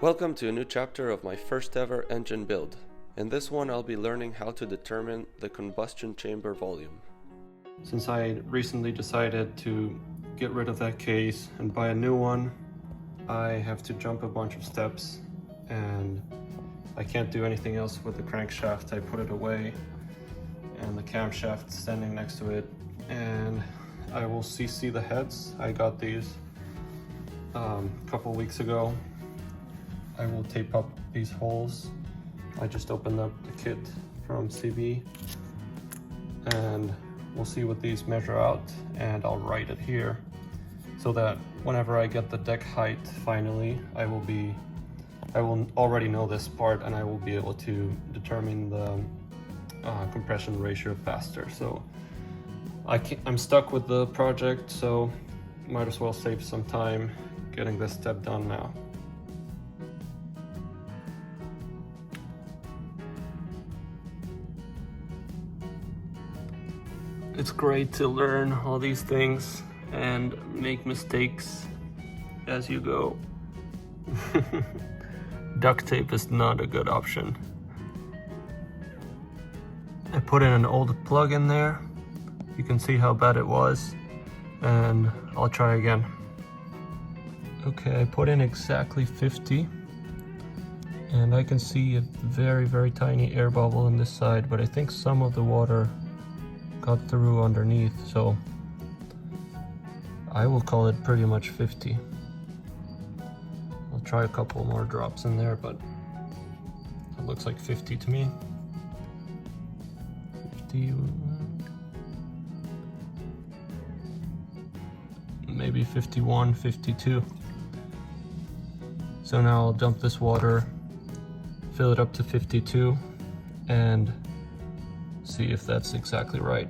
Welcome to a new chapter of my first ever engine build. In this one I'll be learning how to determine the combustion chamber volume. Since I recently decided to get rid of that case and buy a new one, I have to jump a bunch of steps and I can't do anything else with the crankshaft. I put it away and the camshaft standing next to it, and I will CC the heads. I got these a couple weeks ago. I will tape up these holes. I just opened up the kit from CB and we'll see what these measure out, and I'll write it here so that whenever I get the deck height finally, I will already know this part and I will be able to determine the compression ratio faster. So I'm stuck with the project, so might as well save some time getting this step done now. It's great to learn all these things and make mistakes as you go. Duct tape is not a good option. I put in an old plug in there. You can see how bad it was, and I'll try again. Okay, I put in exactly 50, and I can see a very tiny air bubble on this side, but I think some of the water got through underneath, so I will call it pretty much 50. I'll try a couple more drops in there, but it looks like 50 to me. 50, maybe 51, 52. So now I'll dump this water, fill it up to 52, and see if that's exactly right.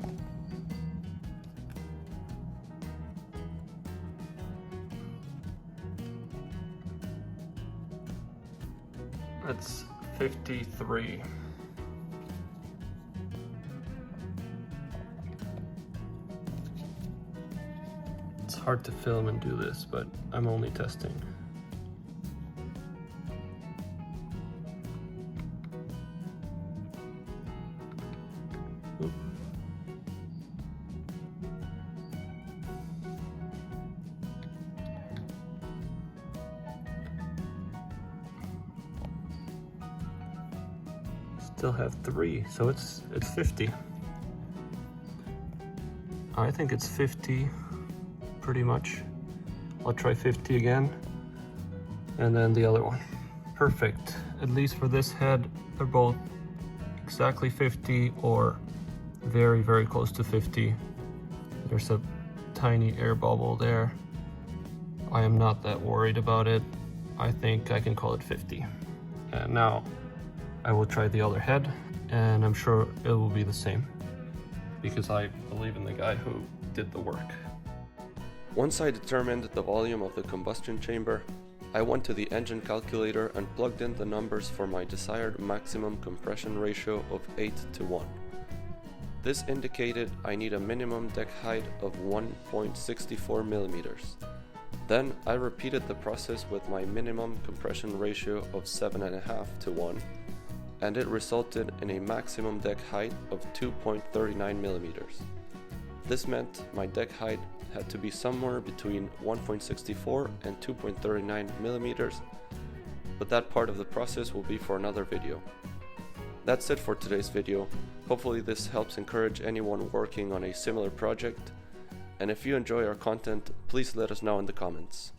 That's 53. It's hard to film and do this, but I'm only testing. Still have 3, so it's 50. I think it's 50 pretty much. I'll try 50 again, and then the other one. Perfect. At least for this head, they're both exactly 50 or very close to 50. There's a tiny air bubble there. I am not that worried about it. I think I can call it 50. And now I will try the other head, and I'm sure it will be the same because I believe in the guy who did the work. Once I determined the volume of the combustion chamber, I went to the engine calculator and plugged in the numbers for my desired maximum compression ratio of 8:1. This indicated I need a minimum deck height of 1.64 millimeters. Then I repeated the process with my minimum compression ratio of 7.5:1, and it resulted in a maximum deck height of 2.39 millimeters. This meant my deck height had to be somewhere between 1.64 and 2.39 millimeters, but that part of the process will be for another video. That's it for today's video. Hopefully this helps encourage anyone working on a similar project, and if you enjoy our content, please let us know in the comments.